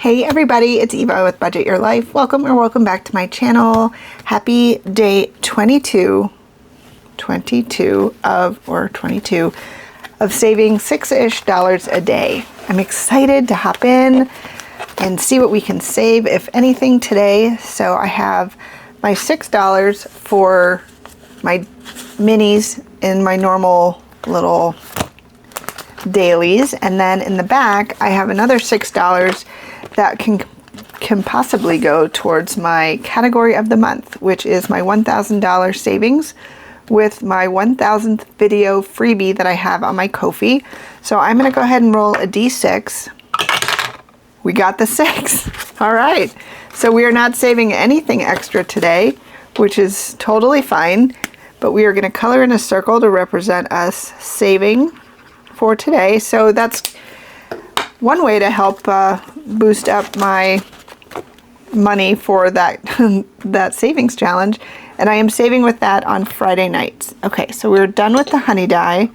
Hey everybody, it's Eva with Budget Your Life. Welcome back to my channel. Happy day 22 of saving $6-ish a day. I'm excited to hop in and see what we can save, if anything, today. So I have my $6 for my minis in my normal little dailies, and then in the back I have another $6 that can possibly go towards my category of the month, which is my $1,000 savings with my 1,000th video freebie that I have on my Ko-fi. So I'm going to go ahead and roll a d6. We got the 6. All right, so we are not saving anything extra today, which is totally fine, but we are going to color in a circle to represent us saving for today. So that's one way to help boost up my money for that that savings challenge, and I am saving with that on Friday nights. Okay, so we're done with the honey die.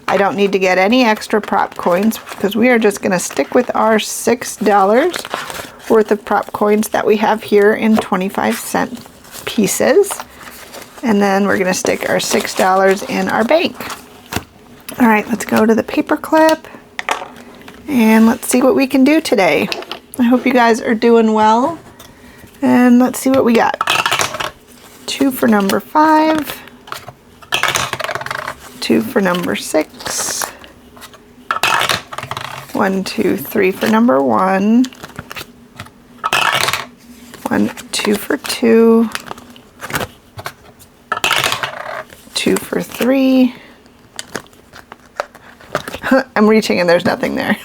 I don't need to get any extra prop coins because we are just going to stick with our $6 worth of prop coins that we have here in 25-cent pieces, and then we're going to stick our $6 in our bank. All right, let's go to the paper clip and let's see what we can do today. I hope you guys are doing well, and let's see what we got. 2 for number 5, 2 for number 6, 1, 2, 3 for number 1, 1, 2 for 2, 2 for 3. I'm reaching and there's nothing there.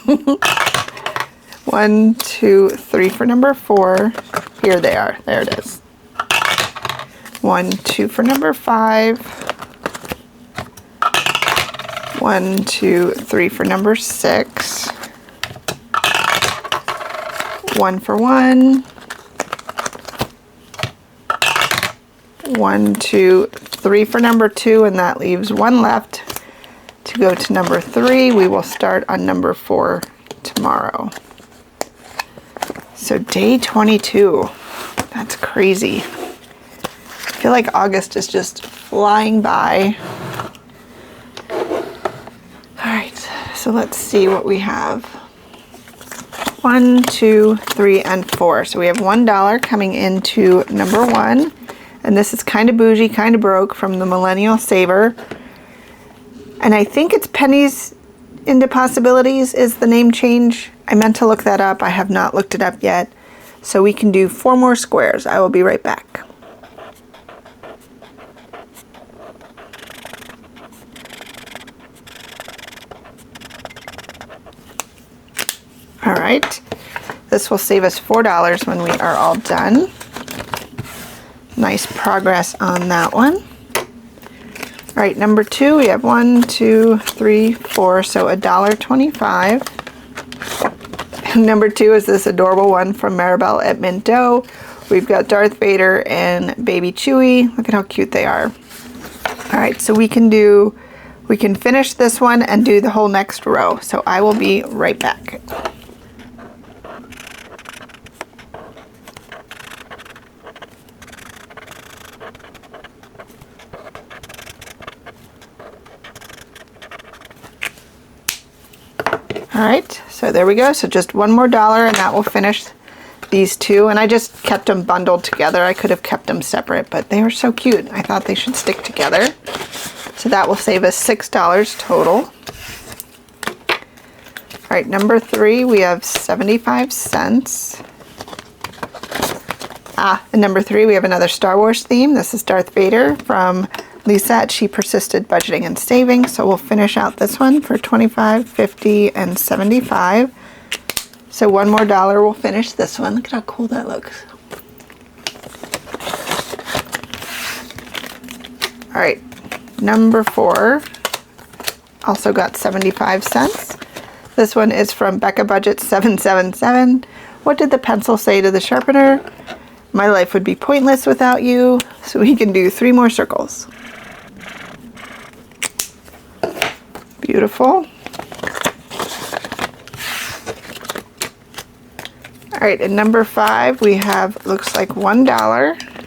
1, 2, 3 for number 4. Here they are. There it is. 1, 2 for number 5. 1, 2, 3 for number 6. 1 for 1. 1, 2, 3 for number 2, and that leaves 1 left to go to number 3. We will start on number 4 tomorrow. So day 22. That's crazy. I feel like August is just flying by. Alright, so let's see what we have. 1, 2, 3, and 4. So we have $1 coming into number 1. And this is kind of bougie, kind of broke, from the Millennial Saver. And I think it's Pennies into Possibilities is the name change. I meant to look that up. I have not looked it up yet. So we can do 4 more squares. I will be right back. All right. This will save us $4 when we are all done. Nice progress on that one. All right, number 2, we have 1, 2, 3, 4, so $1.25. And number 2 is this adorable one from Maribel at Mint Dough. We've got Darth Vader and Baby Chewie. Look at how cute they are. All right, so we can finish this one and do the whole next row. So I will be right back. All right, so there we go. So just $1 more and that will finish these 2. And I just kept them bundled together. I could have kept them separate, but they were so cute. I thought they should stick together. So that will save us $6 total. All right, number 3, we have 75 cents. And number 3, we have another Star Wars theme. This is Darth Vader from Lisa at She Persisted Budgeting and Saving. So we'll finish out this one for 25, 50, and 75. So $1 more will finish this one. Look at how cool that looks. All right, number 4 also got 75 cents. This one is from Becca Budget 777. What did the pencil say to the sharpener? My life would be pointless without you. So we can do 3 more circles. Beautiful. All right, and number 5, we have, looks like $1.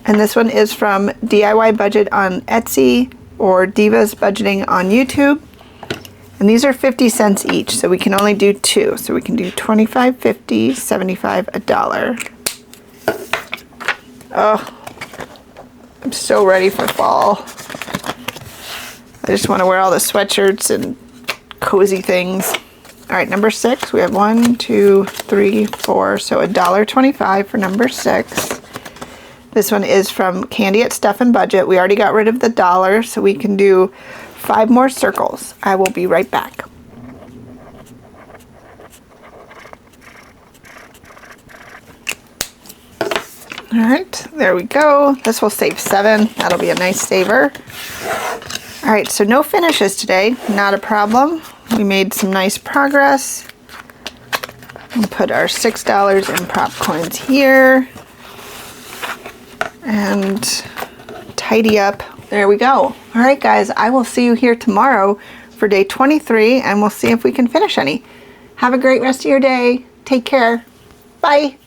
And this one is from DIY Budget on Etsy or Divas Budgeting on YouTube. And these are 50 cents each, so we can only do 2. So we can do 25, 50, 75, $1. Oh, I'm so ready for fall. I just want to wear all the sweatshirts and cozy things. All right, number 6, we have 1, 2, 3, 4, so $1.25 for number 6. This one is from Candy at Stuff and Budget. We already got rid of the $1, so we can do 5 more circles. I will be right back. All right, there we go. This will save 7. That'll be a nice saver. All right, so no finishes today, not a problem. We made some nice progress. We'll put our $6 in prop coins here and tidy up. There we go. All right, guys, I will see you here tomorrow for day 23, and we'll see if we can finish any. Have a great rest of your day. Take care. Bye.